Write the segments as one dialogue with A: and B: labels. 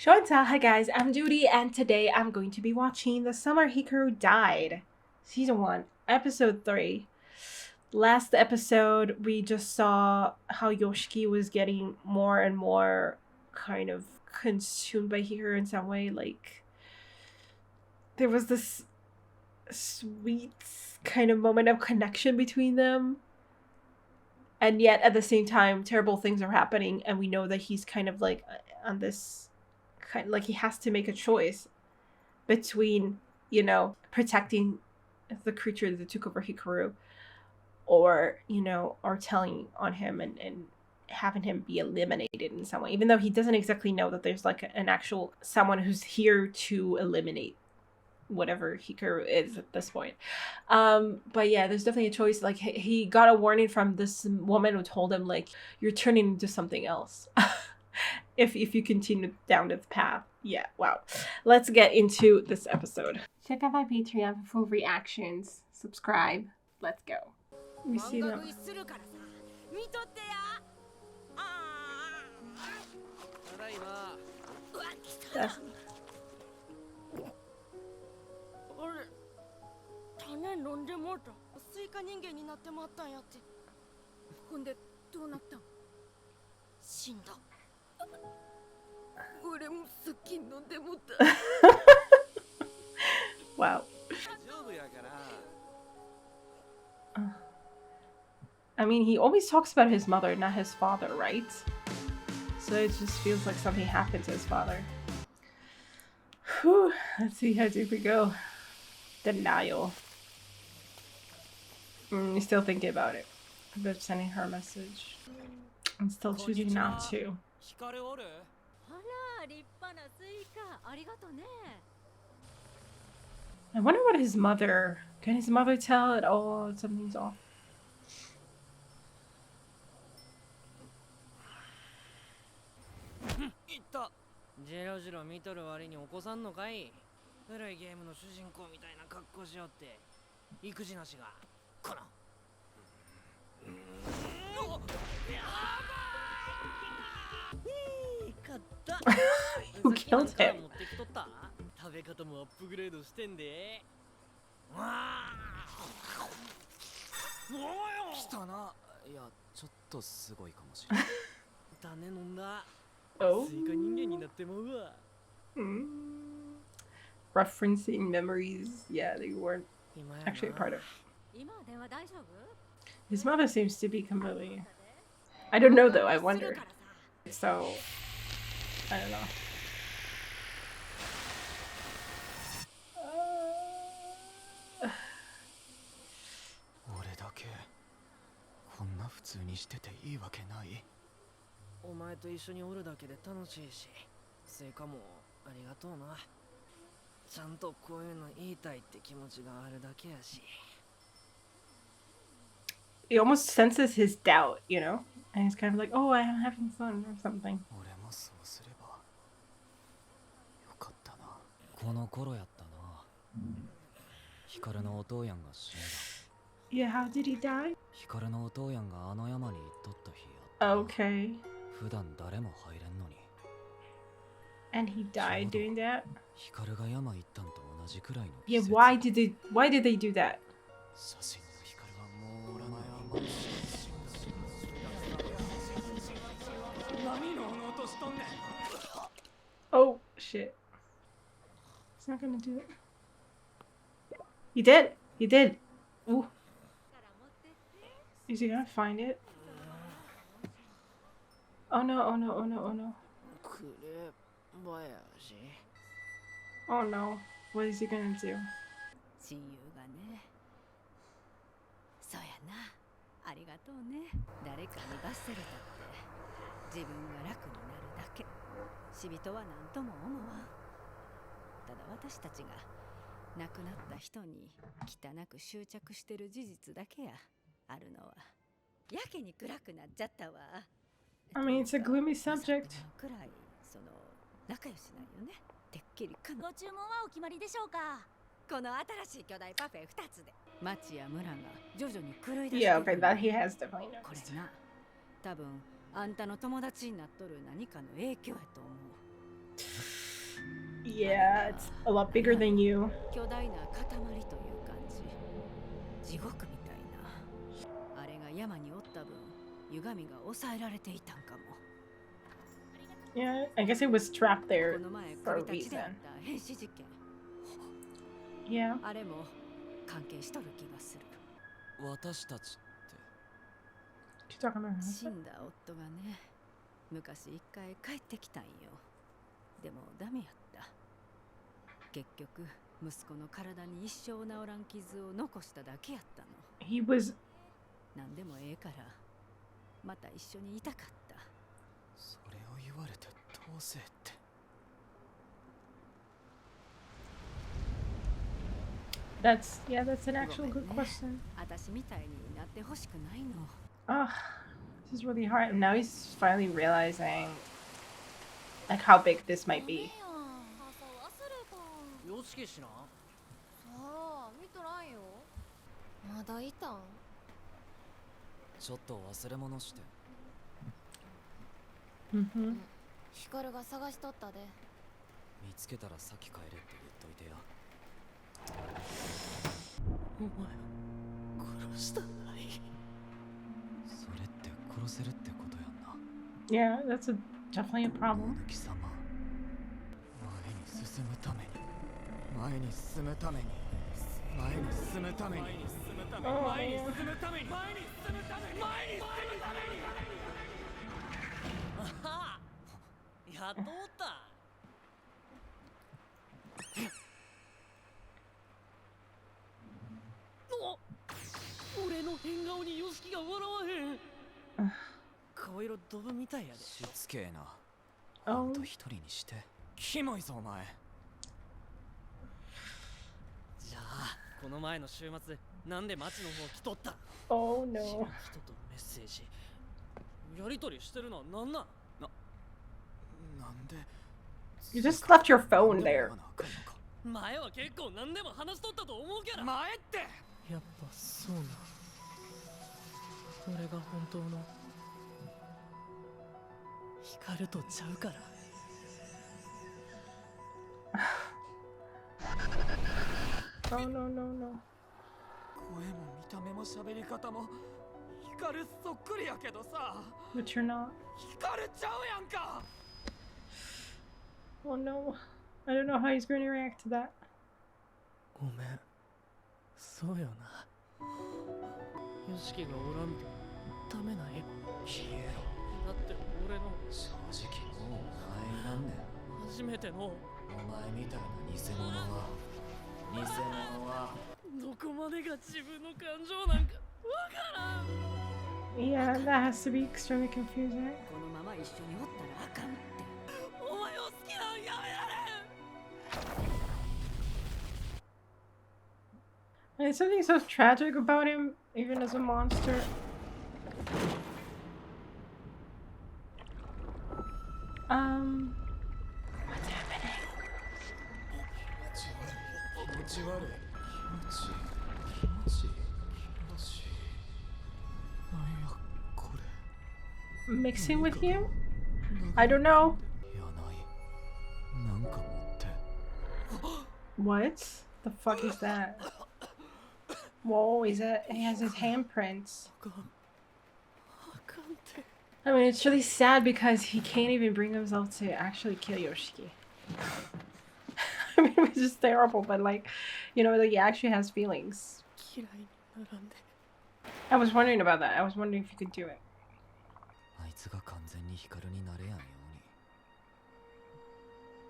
A: Show&tell, hi guys, I'm Judy, and today I'm going to be watching the Summer Hikaru Died, Season 1, Episode 3. Last episode, we just saw how Yoshiki was getting more and more kind of consumed by Hikaru in some way. Like, there was this sweet kind of moment of connection between them. And yet, at the same time, terrible things are happening, and we know that he's kind of like on this... kind of like he has to make a choice between, you know, protecting the creature that took over Hikaru or, you know, or telling on him and having him be eliminated in some way, even though he doesn't exactly know that there's like an actual someone who's here to eliminate whatever Hikaru is at this point. But yeah, there's definitely a choice. Like he got a warning from this woman who told him, like, you're turning into something else. if you continue down this path. Yeah, wow. Let's get into this episode. Check out my Patreon for full reactions. Subscribe. Let's go. We see them. That's...
B: 種飲んでもうた。スイカ人間になってまったんやって。ほんでどうなったん？死んだ。俺もさっき飲んでもうた。
A: Wow. I mean, he always talks about his mother, not his father, right? So it just feels like something happened to his father. Whew. Let's see how deep we go. Denial. You're still thinking about it. About sending her a message. I'm still choosing not to. I wonder what his mother... Can his mother tell at all something's off? Who killed him? Oh. Referencing memories, yeah, they weren't actually a part of. His mother seems to be completely... I don't know though, I wonder. So, I don't know. He almost senses his doubt, you know? And he's kind of like, oh, I'm having fun or something. Yeah, how did he die? Okay. And he died doing that? Yeah, why did they do that? Oh shit. He's not gonna do it. He did! He did! Ooh. Is he gonna find it? Oh no, oh no, oh no, oh no. Oh no. What is he gonna do? I mean, it's a gloomy subject.
B: ご注文はお決まりでしょうか。この新しい巨大パフェ2つで。町や村が徐々に狂い出してる。
A: Yeah, okay, that he has definitely
B: これ
A: noticed.
B: な、多分あんたの友達になっとる何かの影響やと思う。
A: Yeah, it's a lot bigger than you.
B: 巨大な塊という感じ。地獄みたいな。あれが山におった分、歪みが抑えられていたんかも。
A: Yeah, I guess it was trapped
B: こ
A: there
B: の前
A: for a
B: 国立であっ
A: reason.
B: た変死事件。
A: Yeah.
B: あれも関係しとる気がする。
C: 私たち
A: She's talking about her
B: 死
A: husband.
B: んだ夫がね、昔一回帰ってきたんよ。でもダメやった。結局息子の体に一生治らん傷を残しただけやったの。
A: He was
B: なんでもええからまた一緒にいたかった。
C: それを言われてどうせって。
A: that's an actual good question.
B: 私みたいになってほしくないの。
A: Oh, this is really hard. And now he's finally realizing like how big this might be.
C: よしきしな。
D: さあ、見とらんよ。まだいたん？
C: ちょっと忘れ物して。
A: Mm-hmm.
D: ヒカルが探しとったで。
C: 見つけたらさっき帰れって言っといてや。お前を殺したない。それって殺せるってことやんな。
A: Yeah, that's definitely a problem.
C: 抜き様。前に進むために。前に進むために。前に進むために。前に進むために。前に進むために。前に進むために。前に進むために。あはやっとおった。俺の変顔にヨシキが笑わへん。顔色ドブみたいやで。しつけえな。ほんと一人にして。キモいぞお前。じゃあこの前の週末なんで町の方来とった？
A: Oh
C: 知らん
A: no.
C: 人とメッセージやりとりしてるのはなんなんで
A: You just left your phone there.
C: 前は結構何でも話しとったと思うけど。前ってやっぱそうな。俺が本当の光とちゃうから。
A: Oh no no no.
C: 声も見た目も喋り方も光そっくりやけどさ。
A: But you're not.
C: 光ちゃうやんか。
A: Oh no. I don't know how he's going to react to that.
C: ごめん。そうよな。ヨシキがおらんとダメなんや。消えろ。だって俺の正直もうお前なんねん。初めてのお前みたいな偽物はどこまでが自分の感情なんかわからん。
A: Yeah, that has to be extremely confusing.
B: このまま一緒におったらあかんって。
C: お前を好きなんやめられん。
A: And there's something so tragic about him, even as a monster. What's happening?
C: 気持ち悪い。なんやこれ。
A: Mixing with you? I don't know.
C: やない。なんか持って。
A: What? The fuck is that? Whoa, he has his handprints.
C: あかんって。
A: I mean, it's really sad because he can't even bring himself to actually kill Yoshiki. I mean, it's just terrible, but like, you know, like he actually has feelings.
C: 嫌いにならんで。
A: I was wondering about that. I was wondering if you could do it.
C: あいつが完全に光になれやんよ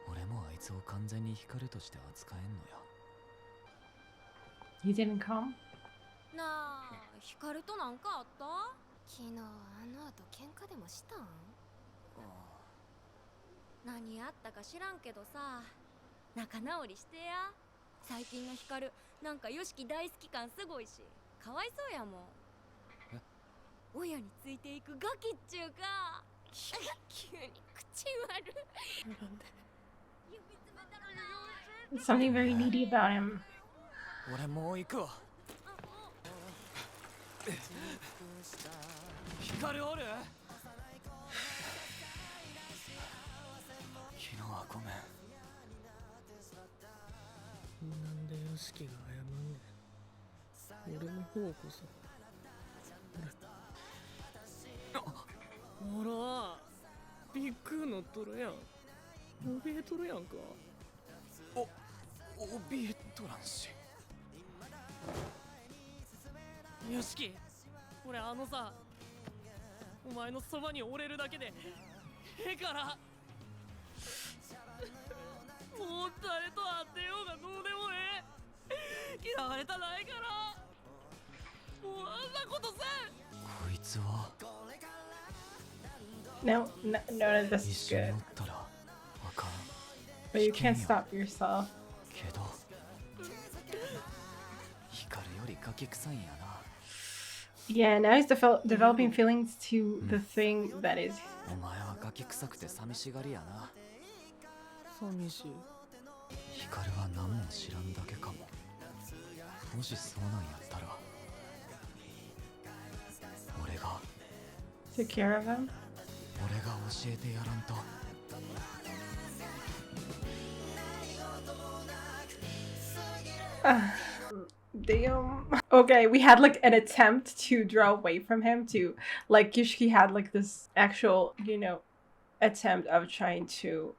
C: うに。俺もあいつを完全に光として扱えんのや。
A: He didn't come?
D: なあ、ヒカルとなんかあった？昨日あの後喧嘩でもしたん？何あったか知らんけどさ、仲直りしてや。最近のヒカルなんかヨシキ大好き感すごいし、かわいそうやもん。
C: え？
D: 親についていくガキっちゅうか。急に口悪い。
A: There's something very needy about him.
C: 俺もう行くわ。光おる？昨日はごめん。よしきが謝んねえ。俺の方こそ。ほら、びっくり乗っとるやん。怯えとるやんか。
E: 怯えとらんし。
C: よしき、俺さ、お前のそばにおれるだけでええから。もう誰と会ってようがどうでもええ。嫌われたないから。もうあんなことせん。
E: こいつは
A: No, none of this
E: 一
A: is
E: 緒に
A: good.
E: おったらあかん
A: But you can't stop yourself.
E: けど光よりガキ臭いんやな。
A: Yeah, now he's developing feelings to the thing that is.
E: お前はガキ臭くて寂しがりやな。
C: 寂しい。
E: 光は何も知らんだけかも。もしそうなんやったら俺が
A: Take care of him.
E: 俺が教えてやらんと。
A: Damn. Okay, we had like an attempt to draw away from him to like Yoshiki had like this actual, attempt of trying to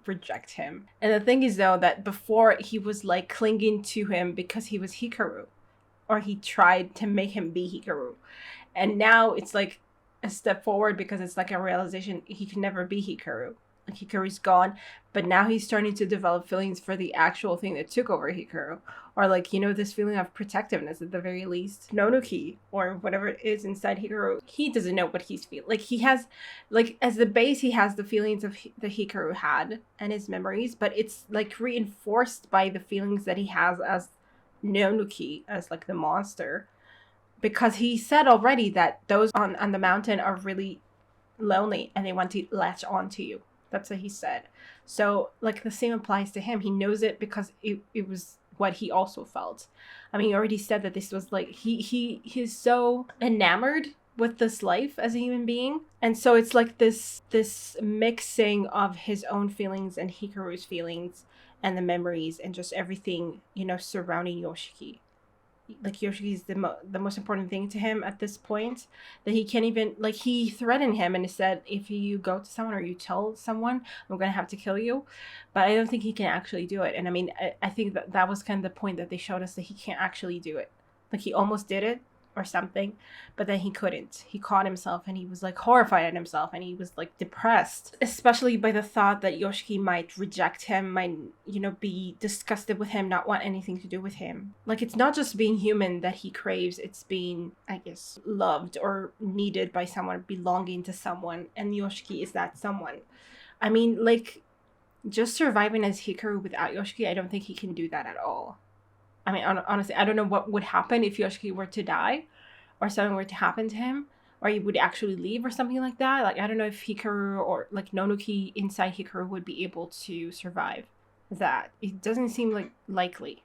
A: reject him. And the thing is though that before he was like clinging to him because he was Hikaru, or he tried to make him be Hikaru. And now it's like a step forward because it's like a realization he can never be Hikaru. Like Hikaru's gone, but now he's starting to develop feelings for the actual thing that took over Hikaru. Or like, this feeling of protectiveness at the very least. Nonuki, or whatever it is inside Hikaru, he doesn't know what he's feeling. Like he has, like as the base, he has the feelings of the Hikaru had and his memories, but it's like reinforced by the feelings that he has as Nonuki, as like the monster. Because he said already that those on the mountain are really lonely and they want to latch onto you. That's what he said. So like the same applies to him. He knows it because it was what he also felt. I mean, he already said that this was like he's so enamored with this life as a human being. And so it's like this mixing of his own feelings and Hikaru's feelings and the memories and just everything, surrounding Yoshiki. Like Yoshiki is the most important thing to him at this point, that he can't even, like, he threatened him and said, if you go to someone or you tell someone, I'm gonna have to kill you. But I don't think he can actually do it. And I mean, I think that was kind of the point that they showed us, that he can't actually do it. Like he almost did it or something, but then he couldn't. He caught himself and he was like horrified at himself and he was like depressed, especially by the thought that Yoshiki might reject him, might, be disgusted with him, not want anything to do with him. Like it's not just being human that he craves, it's being, I guess, loved or needed by someone, belonging to someone, and Yoshiki is that someone. I mean, like, just surviving as Hikaru without Yoshiki, I don't think he can do that at all. I mean, honestly, I don't know what would happen if Yoshiki were to die or something were to happen to him, or he would actually leave or something like that. Like, I don't know if Hikaru or like Nonuki inside Hikaru would be able to survive that. It doesn't seem like likely.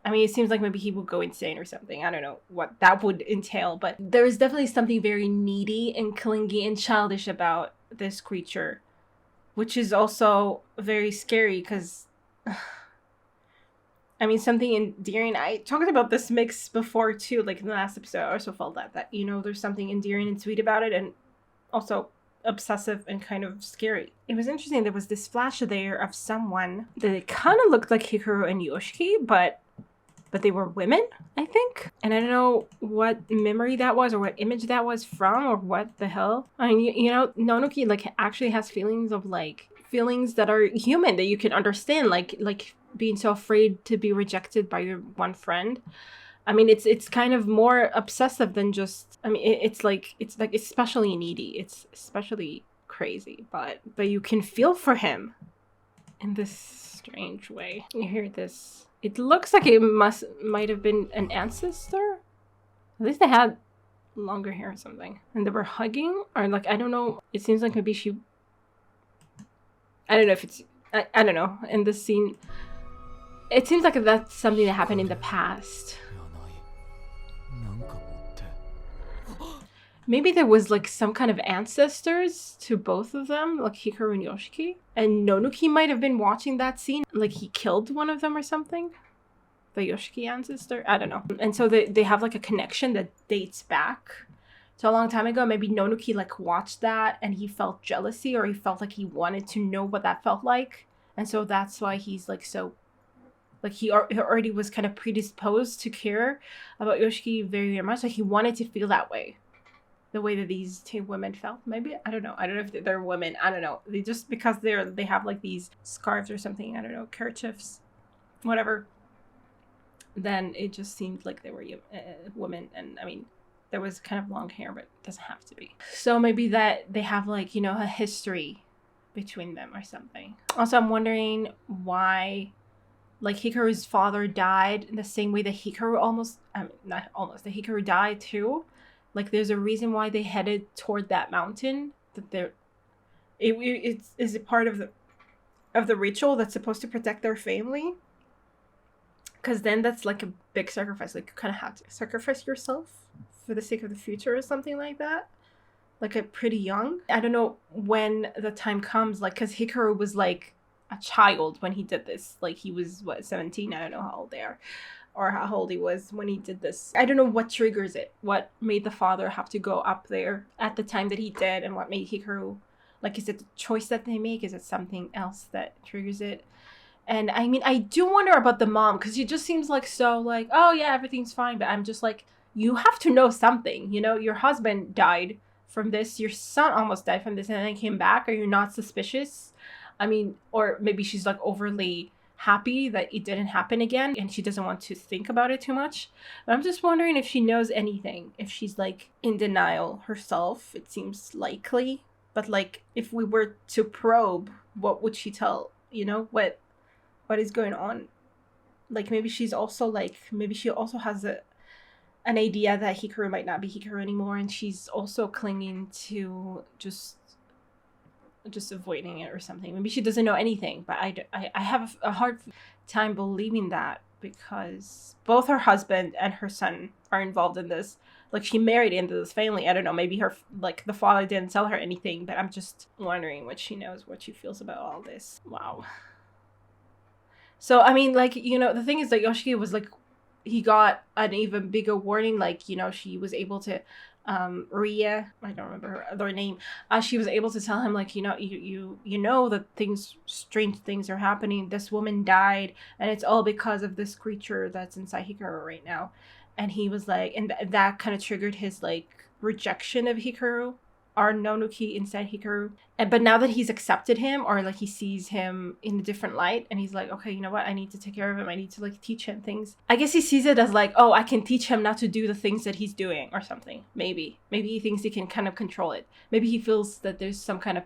A: I mean, it seems like maybe he would go insane or something. I don't know what that would entail, but there is definitely something very needy and clingy and childish about this creature, which is also very scary because... I mean, something endearing. I talked about this mix before too, like in the last episode. I also felt that there's something endearing and sweet about it, and also obsessive and kind of scary. It was interesting. There was this flash there of someone that kind of looked like Hikaru and Yoshiki, but they were women, I think. And I don't know what memory that was or what image that was from or what the hell. I mean, Nonuki like actually has feelings that are human, that you can understand, like being so afraid to be rejected by your one friend. I mean, it's kind of more obsessive than just, I mean, it's like especially needy. It's especially crazy, but you can feel for him in this strange way. You hear this. It looks like it might have been an ancestor. At least they had longer hair or something. And they were hugging, or like, I don't know. It seems like maybe she, I don't know if it's, I don't know. In this scene, it seems like that's something that happened in the past. Maybe there was like some kind of ancestors to both of them, like Hikaru and Yoshiki. And Nonuki might have been watching that scene, like he killed one of them or something. the Yoshiki ancestor. I don't know. And so they have like a connection that dates back to a long time ago. Maybe Nonuki like watched that and he felt jealousy, or he felt like he wanted to know what that felt like. And so that's why he's like so, like he already was kind of predisposed to care about Yoshiki very, very much. Like he wanted to feel that way, the way that these two women felt. Maybe, I don't know if they're women. I don't know. They just, because they have like these scarves or something, I don't know, kerchiefs, whatever, then it just seemed like they were women. And I mean, there was kind of long hair, but it doesn't have to be. So maybe that they have like, you know, a history between them or something. Also, I'm wondering why, like, Hikaru's father died in the same way that Hikaru that Hikaru died too. Like, there's a reason why they headed toward that mountain. That is it part of the ritual that's supposed to protect their family? Because then that's like a big sacrifice. Like, you kind of have to sacrifice yourself for the sake of the future or something like that. Like, a pretty young. I don't know when the time comes. Like, because Hikaru was like a child when he did this. Like, he was 17? I don't know how old they are, or how old he was when he did this. I don't know what triggers it. What made the father have to go up there at the time that he did, and what made Hikaru, like, is it the choice that they make? Is it something else that triggers it? And I mean, I do wonder about the mom, because she just seems like so like, oh yeah, everything's fine. But I'm just like, you have to know something, you know? Your husband died from this. Your son almost died from this and then came back. Are you not suspicious? I mean, or maybe she's like overly happy that it didn't happen again and she doesn't want to think about it too much. But I'm just wondering if she knows anything, if she's like in denial herself. It seems likely. But like, if we were to probe, what would she tell? You know, what is going on? Like, maybe she's also like, maybe she also has an idea that Hikaru might not be Hikaru anymore, and she's also clinging to just avoiding it or something. Maybe she doesn't know anything, but I have a hard time believing that, because both her husband and her son are involved in this. Like, she married into this family. I don't know, maybe her, like, the father didn't tell her anything, but I'm just wondering what she knows, what she feels about all this. Wow. So, I mean, like, you know, the thing is that Yoshiki was, like, he got an even bigger warning. Like, you know, she was able to, Ria, I don't remember her other name, she was able to tell him, like, you know, you know that strange things are happening. This woman died, and it's all because of this creature that's inside Hikaru right now. And he was like, and that kind of triggered his, like, rejection of Hikaru, or Nonuki inside Hikaru. But now that he's accepted him, or like he sees him in a different light, and he's like, okay, you know what, I need to take care of him, I need to like teach him things. I guess he sees it as like, oh, I can teach him not to do the things that he's doing or something. Maybe he thinks he can kind of control it. Maybe he feels that there's some kind of,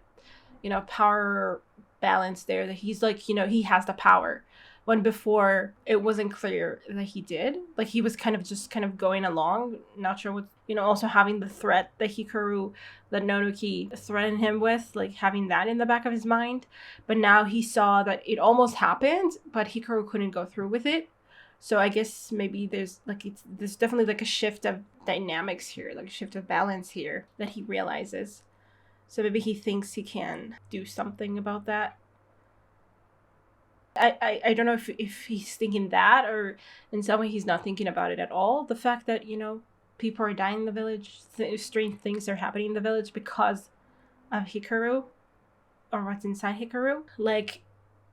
A: you know, power balance there, that he's like, you know, he has the power, when before it wasn't clear that he did. Like, he was kind of going along, not sure what, you know, also having the threat that Nonuki threatened him with, like having that in the back of his mind. But now he saw that it almost happened, but Hikaru couldn't go through with it. So I guess maybe there's definitely like a shift of dynamics here, like a shift of balance here that he realizes. So maybe he thinks he can do something about that. I don't know if he's thinking that, or in some way he's not thinking about it at all. The fact that, you know, people are dying in the village, strange things are happening in the village because of Hikaru, or what's inside Hikaru. Like,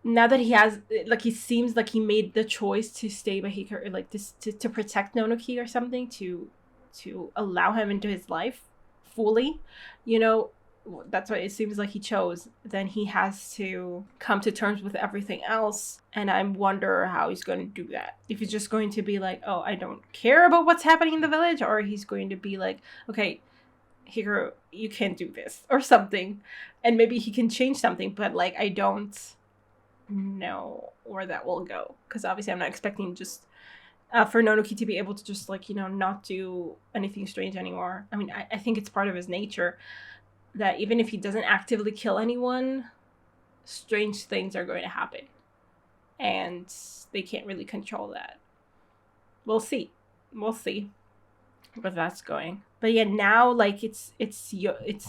A: now that he has, like, he seems like he made the choice to stay by Hikaru, like this, to protect Nonuki or something, to allow him into his life fully, you know. That's what it seems like he chose. Then he has to come to terms with everything else, and I wonder how he's going to do that. If he's just going to be like, oh, I don't care about what's happening in the village, or he's going to be like, okay, Hikaru, you can't do this, or something. And maybe he can change something, but like, I don't know where that will go, because obviously I'm not expecting just for Nonuki to be able to just, like, you know, not do anything strange anymore. I mean, I think it's part of his nature that even if he doesn't actively kill anyone, strange things are going to happen. And they can't really control that. We'll see where that's going. But yeah, now, like, it's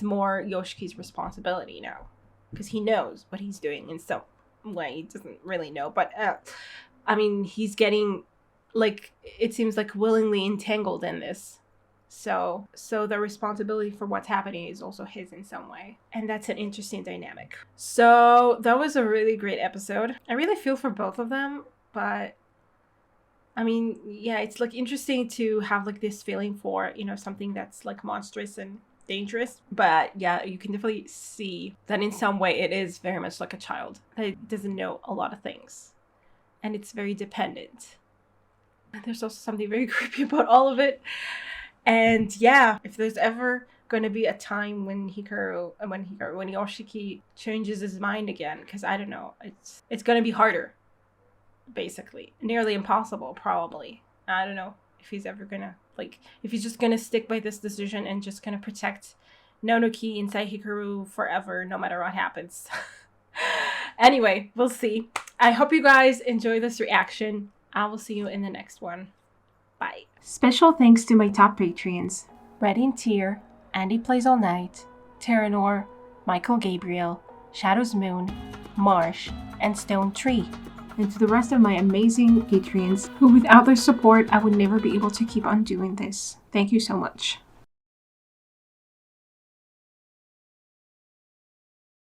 A: more Yoshiki's responsibility now, because he knows what he's doing in some way. He doesn't really know, but I mean, he's getting like, it seems like willingly entangled in this. So the responsibility for what's happening is also his in some way. And that's an interesting dynamic. So that was a really great episode. I really feel for both of them, but I mean, yeah, it's like interesting to have like this feeling for, you know, something that's like monstrous and dangerous. But yeah, you can definitely see that in some way it is very much like a child that doesn't know a lot of things. And it's very dependent. And there's also something very creepy about all of it. And yeah, if there's ever going to be a time when Yoshiki changes his mind again, because I don't know, it's going to be harder, basically. Nearly impossible, probably. I don't know if he's ever going to, like, if he's just going to stick by this decision and just going to protect Nonoki inside Hikaru forever, no matter what happens. Anyway, we'll see. I hope you guys enjoy this reaction. I will see you in the next one. Bye. Special thanks to my top Patreons: Red in Tear, Andy Plays All Night, Terranor, Michael Gabriel, Shadows Moon, Marsh, and Stone Tree. And to the rest of my amazing Patreons who without their support I would never be able to keep on doing this. Thank you so much.